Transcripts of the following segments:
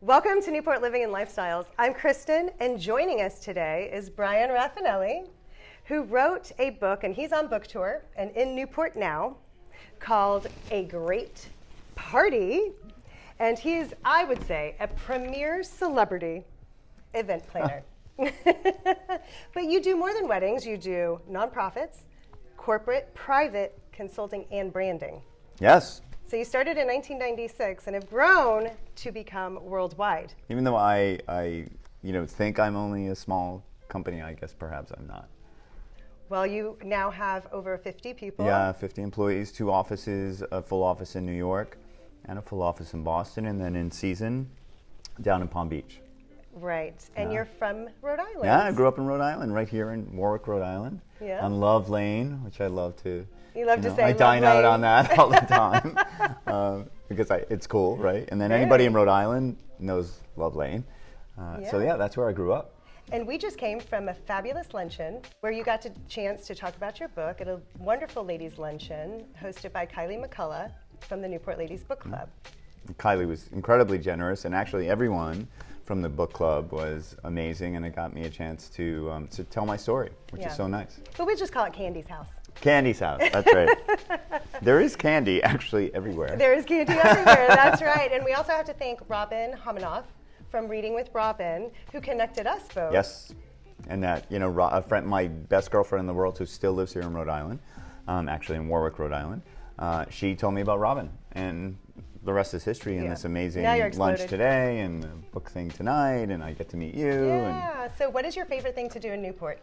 Welcome to Newport Living and Lifestyles. I'm Kristen, and joining us today is Bryan Rafanelli, who wrote a book, and he's on book tour and in Newport now, called A Great Party. And he's, I would say, a premier celebrity event planner. But you do more than weddings. You do nonprofits, corporate, private, consulting, and branding. Yes. So you started in 1996 and have grown to become worldwide. Even though I think I'm only a small company, I guess perhaps I'm not. Well, you now have over 50 people. Yeah, 50 employees, 2 offices, a full office in New York, and a full office in Boston, and then in season down in Palm Beach. Right, and you're from Rhode Island. Yeah, I grew up in Rhode Island, right here in Warwick, Rhode Island, on Love Lane, which I love to. You love to say I Love dine out Lane. on that all the time because it's cool, right? And then anybody in Rhode Island knows Love Lane. So yeah, that's where I grew up. And we just came from a fabulous luncheon where you got the chance to talk about your book at a wonderful ladies' luncheon hosted by Kylie McCullough from the Newport Ladies Book Club. Kylie was incredibly generous, and actually everyone from the book club was amazing, and it got me a chance to tell my story, which is so nice. But we just call it Candy's house. Candy's house, that's right. There is candy actually everywhere. There is candy everywhere, that's right. And we also have to thank Robin Hominoff from Reading with Robin, who connected us both. Yes, and that, a friend, my best girlfriend in the world who still lives here in Rhode Island, actually in Warwick, Rhode Island, she told me about Robin, and the rest is history, and this amazing lunch today, and the book thing tonight, and I get to meet you. Yeah, so what is your favorite thing to do in Newport?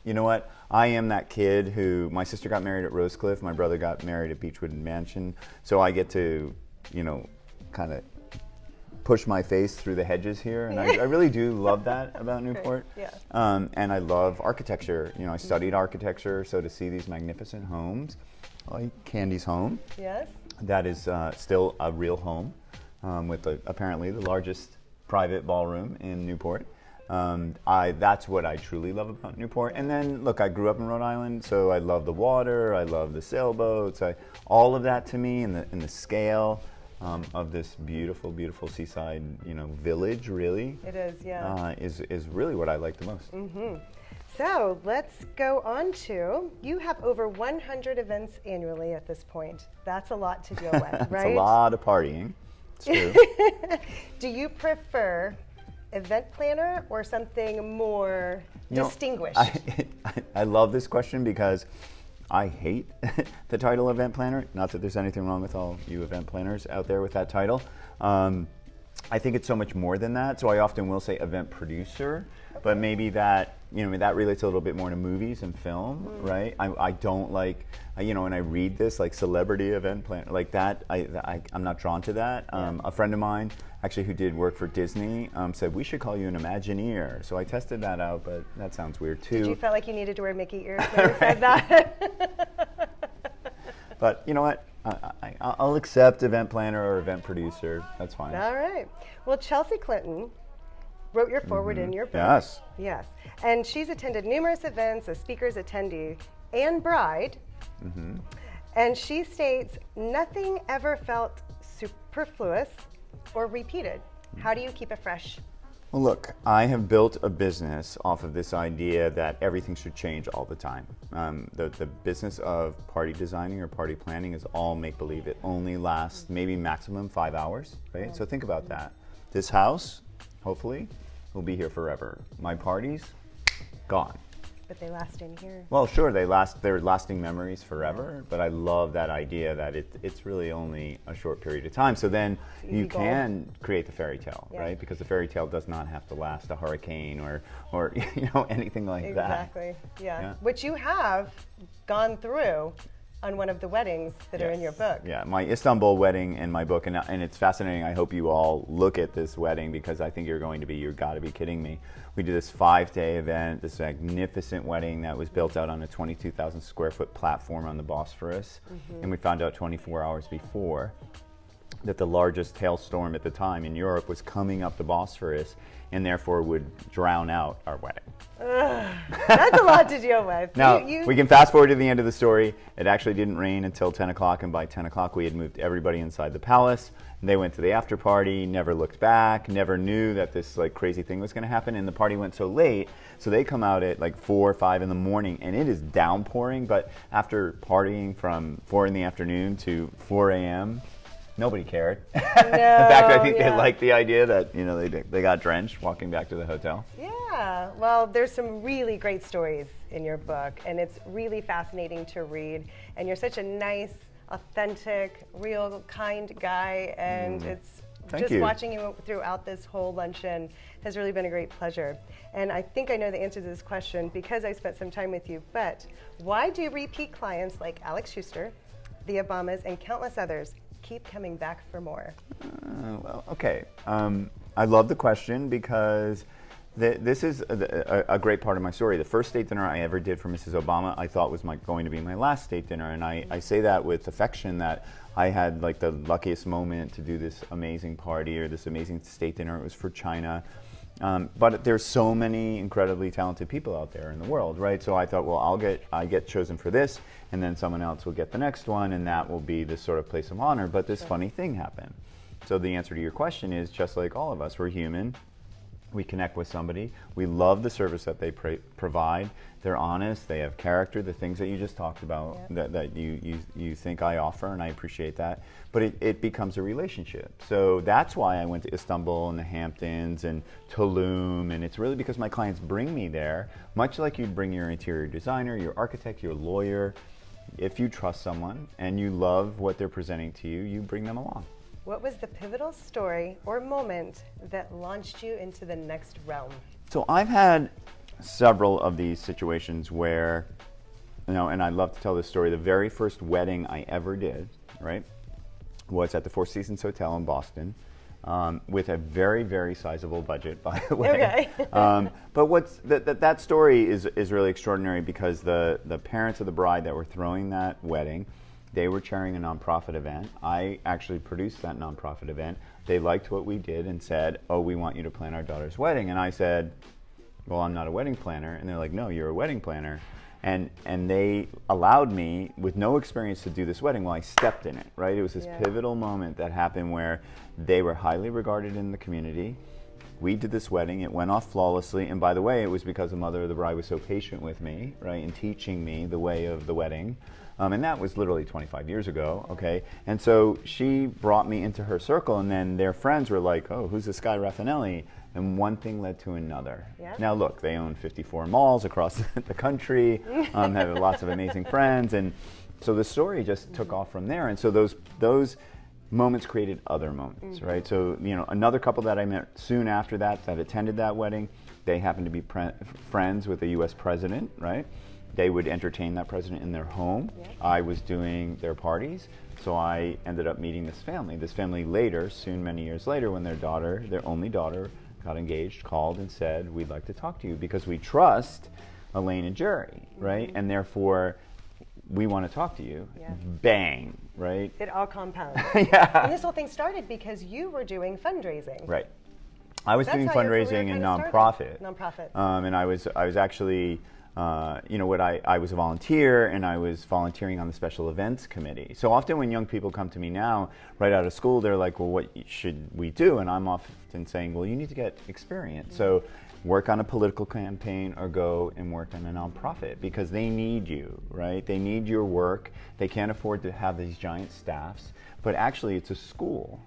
You know what? I am that kid who, my sister got married at Rosecliff, my brother got married at Beechwood Mansion, so I get to, kind of push my face through the hedges here, and I really do love that about Newport. Yeah. And I love architecture. I studied architecture, so to see these magnificent homes, like Candy's home. Yes. That is still a real home with apparently the largest private ballroom in Newport. That's what I truly love about Newport. And then, look, I grew up in Rhode Island, so I love the water, I love the sailboats, all of that to me, and the scale of this beautiful, beautiful seaside, village, really. It is, yeah. Is really what I like the most. Mm-hmm. So let's go on to, you have over 100 events annually at this point. That's a lot to deal with, right? It's a lot of partying. It's true. Do you prefer event planner or something more distinguished? I love this question because I hate the title event planner. Not that there's anything wrong with all you event planners out there with that title. I think it's so much more than that. So I often will say event producer, but maybe that that relates a little bit more to movies and film, right? I don't like, when I read this like celebrity event planner like that, I'm not drawn to that. A friend of mine actually who did work for Disney said we should call you an Imagineer. So I tested that out, but that sounds weird too. Did you feel like you needed to wear Mickey ears when you said that? But you know what? I'll accept event planner or event producer. That's fine. All right. Well, Chelsea Clinton wrote your foreword in your book. Yes. Yes. And she's attended numerous events as speaker's attendee and bride. Mm-hmm. And she states, nothing ever felt superfluous or repeated. How do you keep it fresh? Well, look, I have built a business off of this idea that everything should change all the time. The business of party designing or party planning is all make-believe. It only lasts maybe maximum 5 hours, right? So think about that. This house, hopefully, will be here forever. My parties, gone. But they last in here. Well, sure, they're lasting memories forever, but I love that idea that it's really only a short period of time. So then you can create the fairy tale, right? Because the fairy tale does not have to last a hurricane or anything like that. Exactly, yeah. Which you have gone through on one of the weddings that are in your book. Yeah, my Istanbul wedding in my book, and it's fascinating. I hope you all look at this wedding because I think you've got to be kidding me. We did this 5-day event, this magnificent wedding that was built out on a 22,000 square foot platform on the Bosphorus, and we found out 24 hours before that the largest hailstorm at the time in Europe was coming up the Bosphorus and therefore would drown out our wedding. That's a lot to deal with. Now, we can fast forward to the end of the story. It actually didn't rain until 10 o'clock, and by 10 o'clock we had moved everybody inside the palace, They went to the after party, never looked back, never knew that this like crazy thing was going to happen. And the party went so late, so they come out at like 4 or 5 in the morning, and it is downpouring. But after partying from 4 in the afternoon to 4 a.m., nobody cared. No, In fact, I think they liked the idea that they got drenched walking back to the hotel. Yeah, well, there's some really great stories in your book, and it's really fascinating to read. And you're such a nice, authentic, real, kind guy, and it's Thank just you. watching you throughout this whole luncheon has really been a great pleasure. And I think I know the answer to this question because I spent some time with you, but why do repeat clients like Alex Schuster, the Obamas, and countless others keep coming back for more? Well, okay. I love the question because this is a great part of my story. The first state dinner I ever did for Mrs. Obama, I thought was going to be my last state dinner, and I say that with affection, that I had like the luckiest moment to do this amazing party or this amazing state dinner. It was for China. But there's so many incredibly talented people out there in the world, right? So I thought, well, I get chosen for this, and then someone else will get the next one, and that will be this sort of place of honor. But this funny thing happened. So the answer to your question is, just like all of us, we're human. We connect with somebody. We love the service that they provide. They're honest. They have character. The things that you just talked about that you think I offer, and I appreciate that. But it becomes a relationship. So that's why I went to Istanbul and the Hamptons and Tulum, and it's really because my clients bring me there, much like you'd bring your interior designer, your architect, your lawyer. If you trust someone and you love what they're presenting to you, you bring them along. What was the pivotal story or moment that launched you into the next realm? So I've had several of these situations where, and I love to tell this story. The very first wedding I ever did, right, was at the Four Seasons Hotel in Boston, with a very, very sizable budget, by the way. Okay. But that story is really extraordinary because the parents of the bride that were throwing that wedding, they were chairing a nonprofit event. I actually produced that nonprofit event. They liked what we did and said, "Oh, we want you to plan our daughter's wedding." And I said, "Well, I'm not a wedding planner." And they're like, "No, you're a wedding planner." And they allowed me, with no experience, to do this wedding. Well, I stepped in it, right? It was this pivotal moment that happened where they were highly regarded in the community. We did this wedding. It went off flawlessly. And by the way, it was because the mother of the bride was so patient with me, right, and teaching me the way of the wedding. And that was literally 25 years ago, okay? And so she brought me into her circle, and then their friends were like, "Oh, who's this guy Rafanelli?" And one thing led to another. Yeah. Now look, they own 54 malls across the country, have lots of amazing friends, and so the story just took off from there. And so those moments created other moments, right? So another couple that I met soon after that attended that wedding, they happened to be friends with the U.S. president, right? They would entertain that president in their home. I was doing their parties, so I ended up meeting this family. This family later, many years later, when their only daughter, got engaged, called and said, "We'd like to talk to you because we trust Elaine and Jerry, right? And therefore, we want to talk to you." Bang, right? It all compounds. Yeah. And this whole thing started because you were doing fundraising. Right. I was doing fundraising and nonprofit. And I was actually, I was a volunteer, and I was volunteering on the special events committee. So often when young people come to me now, right out of school, they're like, "Well, what should we do?" And I'm often saying, "Well, you need to get experience. So work on a political campaign or go and work on a nonprofit because they need you, right? They need your work. They can't afford to have these giant staffs, but actually it's a school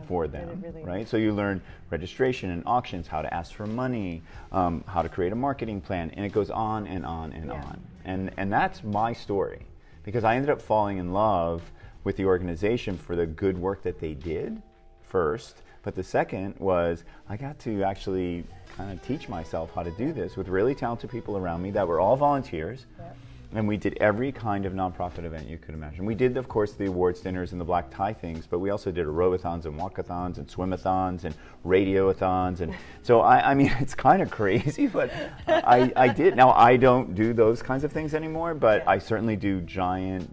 for them, right? So you learn registration and auctions, how to ask for money, how to create a marketing plan, and it goes on and on and on. And that's my story, because I ended up falling in love with the organization for the good work that they did first, but the second was I got to actually kind of teach myself how to do this with really talented people around me that were all volunteers. And we did every kind of nonprofit event you could imagine. We did, of course, the awards dinners and the black tie things, but we also did aerobathons and walkathons and swimathons and radioathons. And so, I mean, it's kind of crazy, but I did. Now, I don't do those kinds of things anymore, but I certainly do giant,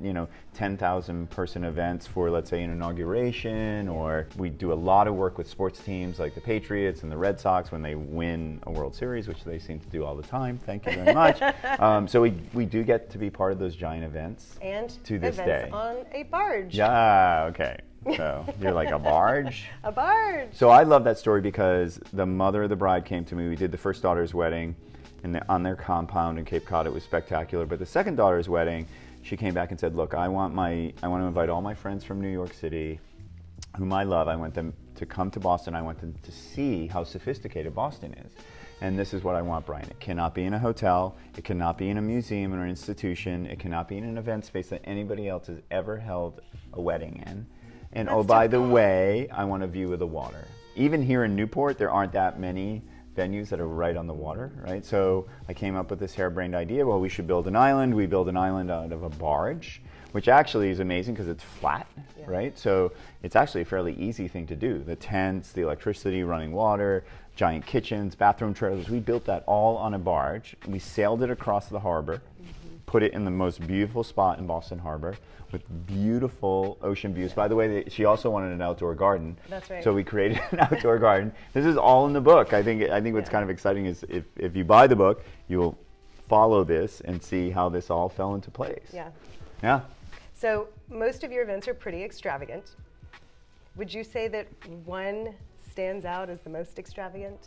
10,000 person events for, let's say, an inauguration, or we do a lot of work with sports teams like the Patriots and the Red Sox when they win a World Series, which they seem to do all the time. Thank you very much. So we do get to be part of those giant events and to this events day. On a barge. Yeah, okay. So you're like, a barge? A barge. So I love that story because the mother of the bride came to me. We did the first daughter's wedding on their compound in Cape Cod. It was spectacular. But the second daughter's wedding, she came back and said, look, I want to invite all my friends from New York City, whom I love. I want them to come to Boston. I want them to see how sophisticated Boston is. And this is what I want, Bryan. It cannot be in a hotel. It cannot be in a museum or an institution. It cannot be in an event space that anybody else has ever held a wedding in. And oh, by the way, I want a view of the water. Even here in Newport, there aren't that many venues that are right on the water, right? So I came up with this harebrained idea, well, we should build an island. We build an island out of a barge, which actually is amazing because it's flat, right? So it's actually a fairly easy thing to do. The tents, the electricity, running water, giant kitchens, bathroom trailers. We built that all on a barge. We sailed it across the harbor, put it in the most beautiful spot in Boston Harbor with beautiful ocean views. By the way, she also wanted an outdoor garden. That's right. So we created an outdoor garden. This is all in the book. I think what's kind of exciting is if you buy the book, you'll follow this and see how this all fell into place. Yeah. Yeah. So most of your events are pretty extravagant. Would you say that one stands out as the most extravagant?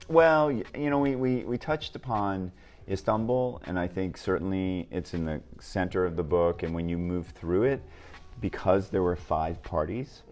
Well, we touched upon Istanbul, and I think certainly it's in the center of the book. And when you move through it, because there were 5 parties,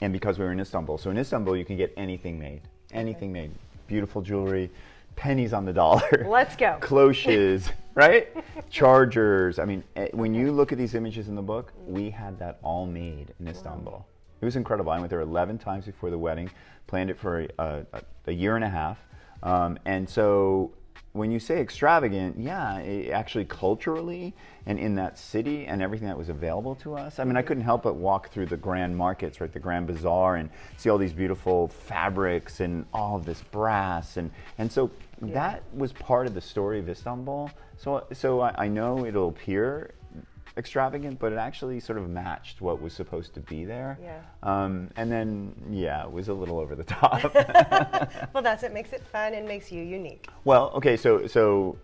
and because we were in Istanbul. So in Istanbul, you can get anything made. Anything made. Beautiful jewelry, pennies on the dollar. Let's go. Cloches, right? Chargers. I mean, when you look at these images in the book, we had that all made in Istanbul. Wow. It was incredible. I went there 11 times before the wedding, planned it for a year and a half. And so when you say extravagant, yeah, actually culturally and in that city and everything that was available to us. I mean, I couldn't help but walk through the grand markets, right, the Grand Bazaar, and see all these beautiful fabrics and all of this brass. And so that was part of the story of Istanbul. So I know it'll appear extravagant, but it actually sort of matched what was supposed to be there. Yeah. And then, it was a little over the top. Well, that's what makes it fun and makes you unique. Well, okay, so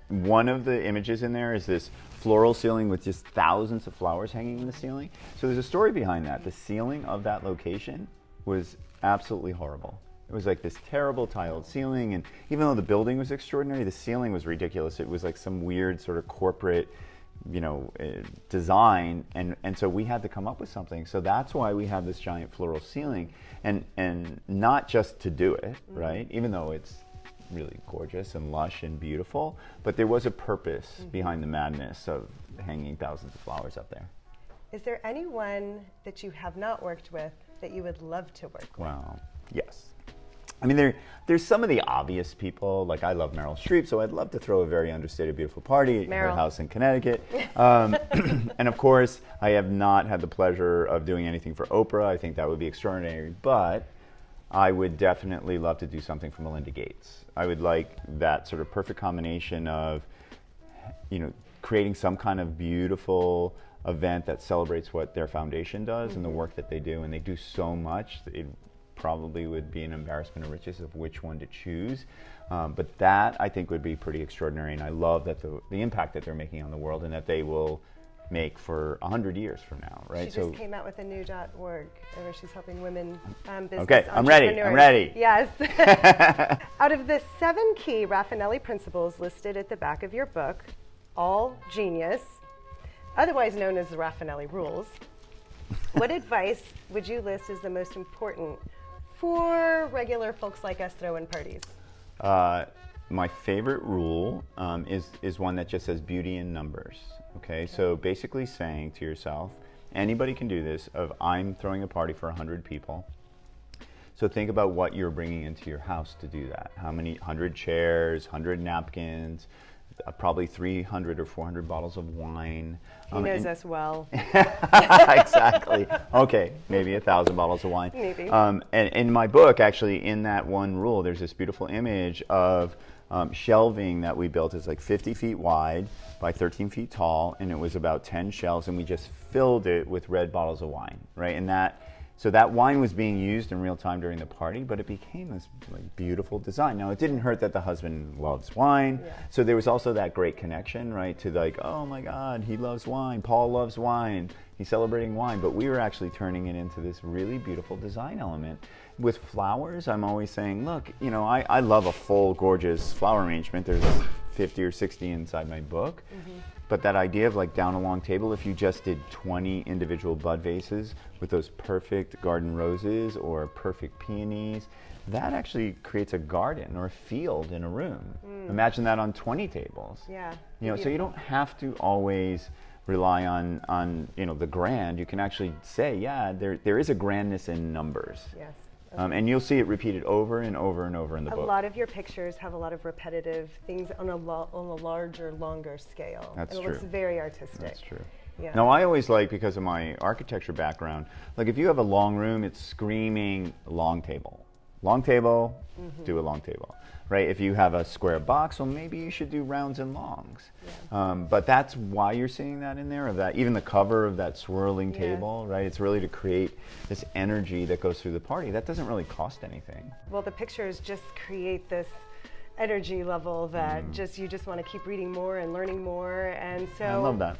one of the images in there is this floral ceiling with just thousands of flowers hanging in the ceiling. So there's a story behind that. The ceiling of that location was absolutely horrible. It was like this terrible tiled ceiling, and even though the building was extraordinary, the ceiling was ridiculous. It was like some weird sort of corporate design, and so we had to come up with something. So that's why we have this giant floral ceiling, and not just to do it, right? Even though it's really gorgeous and lush and beautiful, but there was a purpose behind the madness of hanging thousands of flowers up there. Is there anyone that you have not worked with that you would love to work with? Well, yes. I mean, there's some of the obvious people. Like, I love Meryl Streep, so I'd love to throw a very understated, beautiful party at her house in Connecticut. And of course, I have not had the pleasure of doing anything for Oprah. I think that would be extraordinary. But I would definitely love to do something for Melinda Gates. I would like that sort of perfect combination of, creating some kind of beautiful event that celebrates what their foundation does and the work that they do. And they do so much. It probably would be an embarrassment of riches of which one to choose. But that, I think, would be pretty extraordinary. And I love that the impact that they're making on the world and that they will make for 100 years from now, right? She just came out with a new .org where she's helping women business Okay, I'm ready. Yes. Out of the 7 key Rafanelli principles listed at the back of your book, all genius, otherwise known as the Rafanelli rules, what advice would you list as the most important for regular folks like us throwing parties? My favorite rule is one that just says beauty in numbers. Okay, so basically saying to yourself, anybody can do this, I'm throwing a party for 100 people. So think about what you're bringing into your house to do that. How many 100 chairs, 100 napkins, probably 300 or 400 bottles of wine. He knows us well. Exactly. Okay, maybe 1,000 bottles of wine. Maybe. And in my book, actually, in that one rule, there's this beautiful image of shelving that we built. It's like 50 feet wide by 13 feet tall, and it was about 10 shelves, and we just filled it with red bottles of wine, right? And that So that wine was being used in real time during the party, but it became this like beautiful design. Now it didn't hurt that the husband loves wine, so there was also that great connection, right? To like, oh my God, he loves wine. Paul loves wine. He's celebrating wine, but we were actually turning it into this really beautiful design element. With flowers, I'm always saying, look, you know, I love a full, gorgeous flower arrangement. There's 50 or 60 inside my book. But that idea of like down a long table, if you just did 20 individual bud vases with those perfect garden roses or perfect peonies, that actually creates a garden or a field in a room. Imagine that on 20 tables. Yeah. You know, so you don't have to always rely on you know, the grand. You can actually say, yeah, there is a grandness in numbers. Yes. And you'll see it repeated over and over and over in the book. A lot of your pictures have a lot of repetitive things on a larger, longer scale. That's and true. It looks very artistic. That's true. Yeah. Now, I always like, because of my architecture background, like if you have a long room, it's screaming long table. Long table, do a long table, right? If you have a square box, well, maybe you should do rounds and longs. Yeah. But that's why you're seeing that in there, of that, even the cover of that swirling table, right? It's really to create this energy that goes through the party. That doesn't really cost anything. Well, the pictures just create this energy level that you just want to keep reading more and learning more. And so I love that.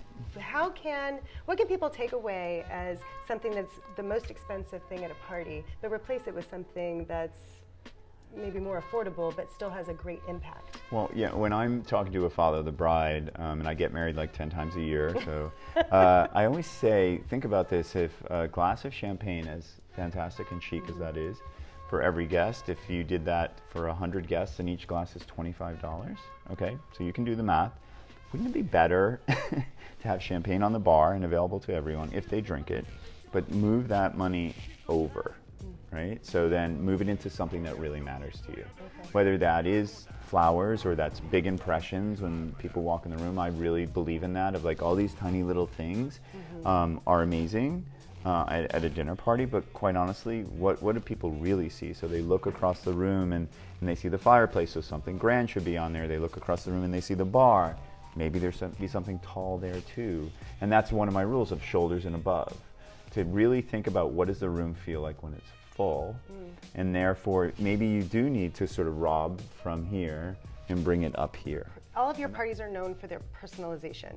What can people take away as something that's the most expensive thing at a party, but replace it with something that's maybe more affordable but still has a great impact? Well, yeah, when I'm talking to a father of the bride, and I get married like 10 times a year, so I always say, think about this, if a glass of champagne, as fantastic and chic as that is, for every guest, if you did that for 100 guests and each glass is $25, okay, so you can do the math. Wouldn't it be better to have champagne on the bar and available to everyone if they drink it, but move that money over, right? So then move it into something that really matters to you. Okay. Whether that is flowers or that's big impressions when people walk in the room. I really believe in that, of like all these tiny little things are amazing at a dinner party, but quite honestly, what do people really see? So they look across the room and they see the fireplace, so something grand should be on there. They look across the room and they see the bar. Maybe there's be something tall there too. And that's one of my rules of shoulders and above, to really think about what does the room feel like when it's full, and therefore maybe you do need to sort of rob from here and bring it up here. All of your parties are known for their personalization.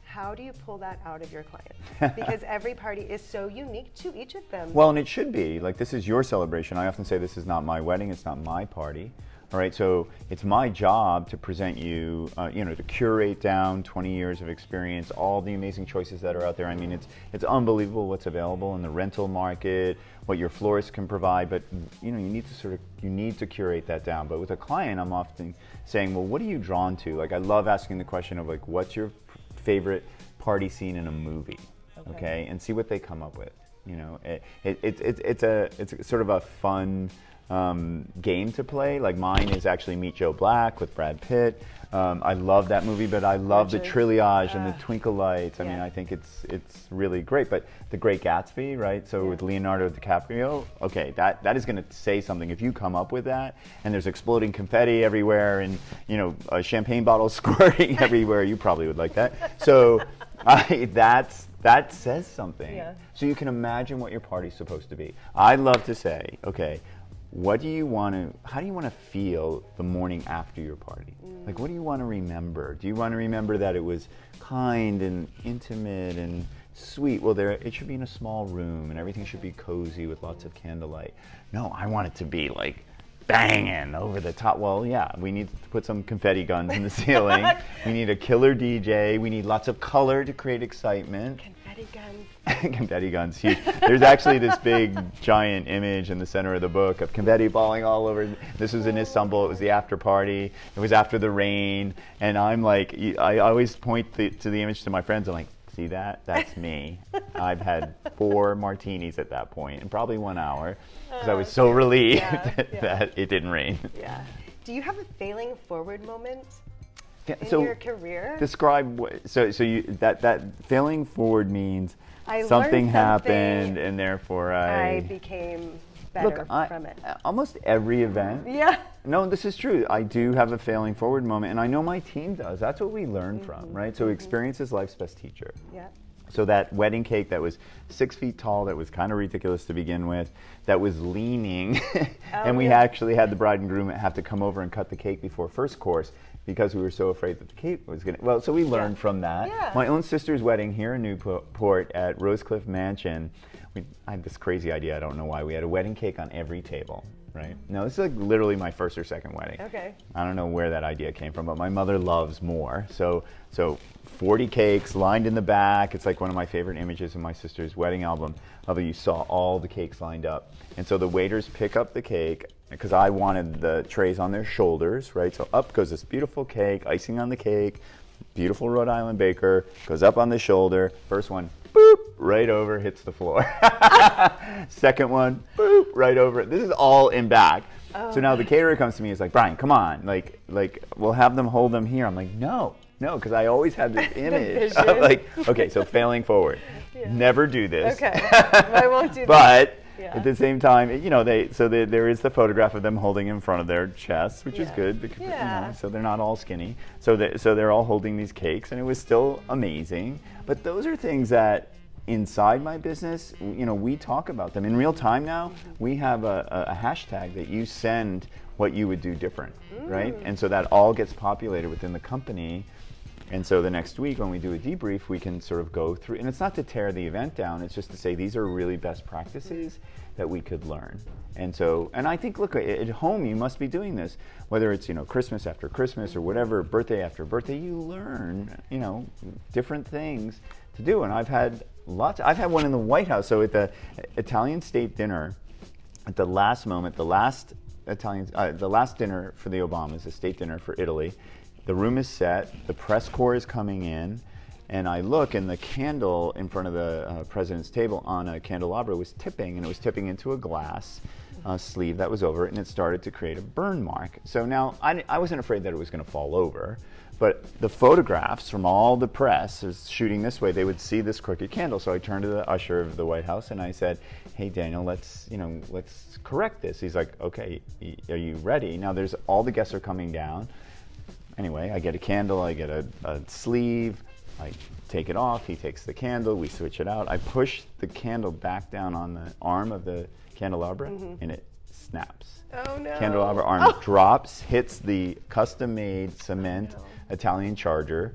How do you pull that out of your clients? Because every party is so unique to each of them. Well, and it should be. Like, this is your celebration. I often say this is not my wedding, it's not my party. All right, so it's my job to present you, to curate down 20 years of experience, all the amazing choices that are out there. I mean, it's unbelievable what's available in the rental market, what your florist can provide, but you need to curate that down. But with a client, I'm often saying, well, what are you drawn to? Like, I love asking the question of like, what's your favorite party scene in a movie? Okay, and see what they come up with. You know, it's sort of a fun game to play. Like, mine is actually Meet Joe Black with Brad Pitt. I love that movie, but I love the triage and the twinkle lights. I mean, I think it's really great. But The Great Gatsby, right? So with Leonardo DiCaprio, okay, that is going to say something. If you come up with that, and there's exploding confetti everywhere, and champagne bottles squirting everywhere, you probably would like that. So that says something. Yeah. So you can imagine what your party's supposed to be. I'd love to say, okay, how do you want to feel the morning after your party? Like, what do you want to remember? Do you want to remember that it was kind and intimate and sweet? Well, it should be in a small room and everything should be cozy with lots of candlelight. No, I want it to be like banging over the top. Well, yeah, we need to put some confetti guns in the ceiling. We need a killer DJ. We need lots of color to create excitement. Confetti guns. Confetti guns, huge. There's actually this big, giant image in the center of the book of confetti falling all over. This was in Istanbul. It was the after party. It was after the rain. And I'm like, I always point to the image to my friends. I'm like, see that? That's me. I've had 4 martinis at that point, in probably 1 hour, because I was so relieved that it didn't rain. Yeah. Do you have a failing forward moment in so your career? Describe that failing forward means something happened and therefore I became better from it. Almost every event. Yeah. No, this is true. I do have a failing forward moment, and I know my team does. That's what we learn from, right? So experience is life's best teacher. Yeah. So that wedding cake that was 6 feet tall, that was kind of ridiculous to begin with, that was leaning, and we actually had the bride and groom have to come over and cut the cake before first course because we were so afraid that the cake was going to, well, so we learned from that. Yeah. My own sister's wedding here in Newport at Rosecliff Mansion, I had this crazy idea, I don't know why, we had a wedding cake on every table. Right? No, this is like literally my first or second wedding. Okay. I don't know where that idea came from, but my mother loves more. So 40 cakes lined in the back. It's like one of my favorite images in my sister's wedding album. Of you saw all the cakes lined up. And so the waiters pick up the cake, because I wanted the trays on their shoulders, right? So up goes this beautiful cake, icing on the cake, beautiful Rhode Island baker, goes up on the shoulder. First one, boop, right over, hits the floor. Second one, boop, right over. This is all in back. Oh. So now the caterer comes to me, he's like, Bryan, come on, like we'll have them hold them here. I'm like, no, because I always had this image of like, okay, so failing forward. Yeah. Never do this. Okay, I won't do that. But at the same time, there is the photograph of them holding in front of their chests, which is good because so they're not all skinny. So they're all holding these cakes, and it was still amazing. But those are things that inside my business, we talk about them in real time now. We have a hashtag that you send what you would do different, right? And so that all gets populated within the company. And so the next week when we do a debrief, we can sort of go through, and it's not to tear the event down, it's just to say these are really best practices that we could learn. And I think, look, at home you must be doing this, whether it's, Christmas after Christmas or whatever, birthday after birthday, you learn, different things to do. And I've had one in the White House. So at the Italian state dinner, at the last moment, the last dinner for the Obamas, the state dinner for Italy, the room is set, the press corps is coming in, and I look, and the candle in front of the president's table on a candelabra was tipping, and it was tipping into a glass sleeve that was over it, and it started to create a burn mark. So now, I wasn't afraid that it was going to fall over, but the photographs from all the press is shooting this way, they would see this crooked candle. So I turned to the usher of the White House, and I said, hey, Daniel, let's correct this. He's like, okay, are you ready? Now, all the guests are coming down. Anyway, I get a candle, I get a sleeve, I take it off, he takes the candle, we switch it out. I push the candle back down on the arm of the candelabra, and it snaps. Oh no. Candelabra arm drops, hits the custom-made cement Italian charger.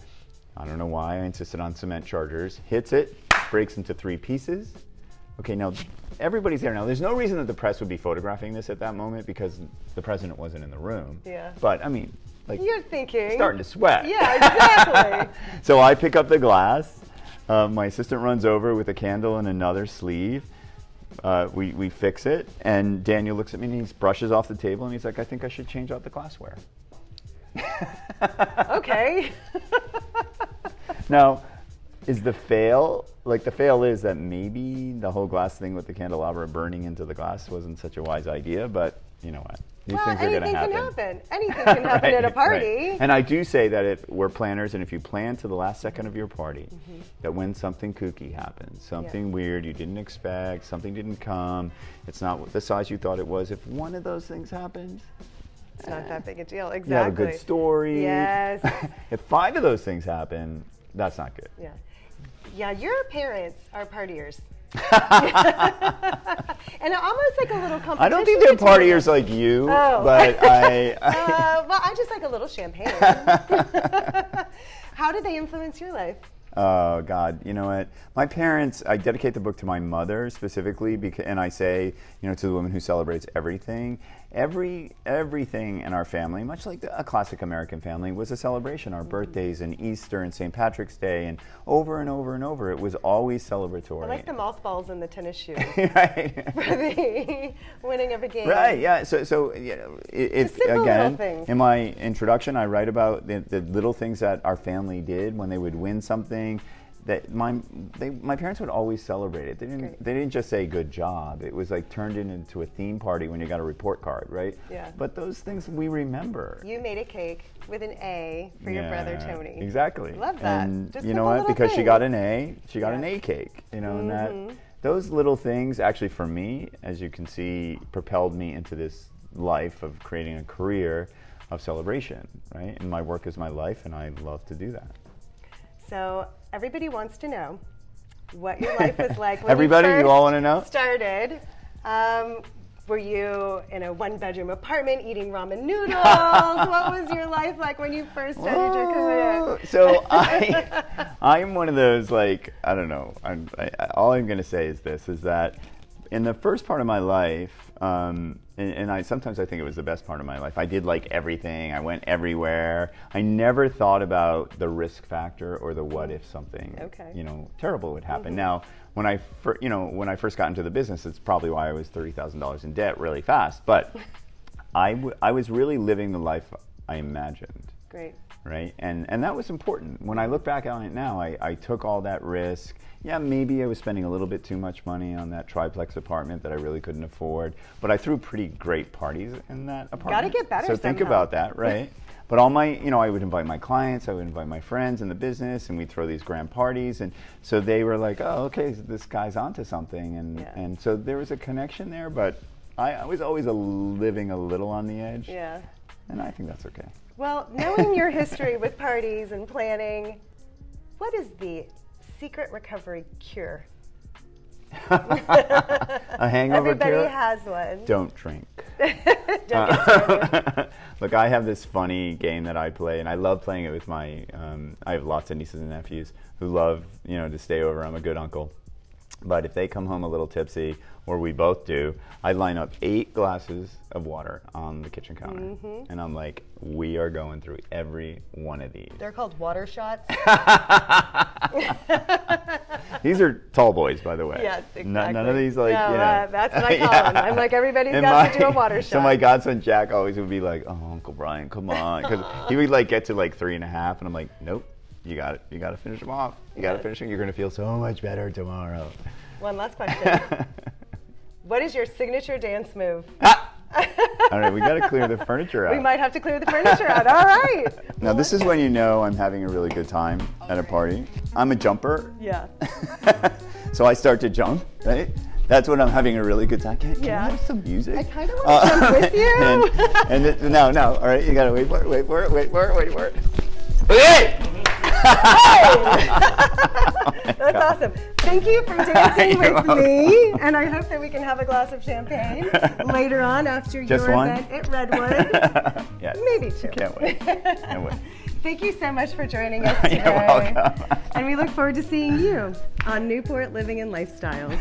I don't know why I insisted on cement chargers. Hits it, breaks into 3 pieces. Okay, now everybody's there. Now, there's no reason that the press would be photographing this at that moment because the president wasn't in the room. Yeah. But, I mean, you're thinking. Starting to sweat. Yeah, exactly. So I pick up the glass. My assistant runs over with a candle and another sleeve. We fix it, and Daniel looks at me and he brushes off the table and he's like, I think I should change out the glassware. Okay. Now, is the fail is that maybe the whole glass thing with the candelabra burning into the glass wasn't such a wise idea, but you know what? These things are going to happen. Anything can happen. Anything can happen at a party. Right. And I do say that if we're planners, and if you plan to the last second of your party, that when something kooky happens, something weird you didn't expect, something didn't come, it's not the size you thought it was, if one of those things happens, it's not that big a deal. Exactly. You have a good story. Yes. If 5 of those things happen, that's not good. Yeah. Yeah, your parents are partiers. And almost like a little competition. I don't think they're partiers like you, but well, I just like a little champagne. How did they influence your life? Oh, God. You know what? My parents, I dedicate the book to my mother specifically, and I say, to the woman who celebrates everything. Everything in our family, much like a classic American family, was a celebration. Our birthdays and Easter and St. Patrick's Day, and over and over and over, it was always celebratory. I like the mothballs and the tennis shoes. Right. For the winning of a game. Right, yeah. So again, in my introduction, I write about the little things that our family did when they would win something. That my parents would always celebrate it. They didn't just say good job. It was like turned into a theme party when you got a report card, right? Yeah. But those things we remember. You made a cake with an A for your brother Tony. Exactly. Love that. And just you know what? Because she got an A, she got an A cake. And that those little things actually for me, as you can see, propelled me into this life of creating a career of celebration, right? And my work is my life, and I love to do that. So everybody wants to know, what your life was like when Everybody, you you all want to know? started. Were you in a one-bedroom apartment eating ramen noodles? What was your life like when you first started your career? So I'm one of those, like, I don't know. All I'm going to say is this, is that in the first part of my life, and sometimes I think it was the best part of my life, I did like everything. I went everywhere. I never thought about the risk factor or the what if something terrible would happen. Now, when I first got into the business, it's probably why I was $30,000 in debt really fast. But I was really living the life I imagined. Great. Right, and that was important. When I look back on it now, I took all that risk. Yeah, maybe I was spending a little bit too much money on that triplex apartment that I really couldn't afford, but I threw pretty great parties in that apartment. Gotta get better So think somehow. about that, right? But all my, I would invite my clients, I would invite my friends in the business, and we'd throw these grand parties, and so they were like, oh, okay, so this guy's onto something, and so there was a connection there, but I was always living a little on the edge. Yeah. And I think that's okay. Well, knowing your history with parties and planning, what is the secret recovery cure? A hangover Everybody cure? has one. Don't drink. Don't get started. Look, I have this funny game that I play, and I love playing it with my, I have lots of nieces and nephews who love, to stay over. I'm a good uncle. But if they come home a little tipsy, or we both do, I line up 8 glasses of water on the kitchen counter. Mm-hmm. And I'm like, we are going through every one of these. They're called water shots. These are tall boys, by the way. Yes, exactly. None of these, like, that's what I call them. I'm like, everybody's got to do a water shot. So my godson Jack always would be like, oh, Uncle Bryan, come on. Because he would, like, get to, like, 3.5, and I'm like, nope. You got it. You got to finish them off. You got to finish them. You're going to feel so much better tomorrow. One last question. What is your signature dance move? All right, we got to clear the furniture out. We might have to clear the furniture out. All right. Now, this is when you know I'm having a really good time at a party. I'm a jumper. Yeah. So I start to jump, right? That's when I'm having a really good time. Can I have some music? I kind of want to jump with you. No. All right, you got to wait for it. Okay! That's awesome. Thank you for dancing with me, and I hope that we can have a glass of champagne later on after Just your one? event at Redwood. Yes. Maybe 2. Can't wait. Thank you so much for joining us today. You're welcome. And we look forward to seeing you on Newport Living and Lifestyles.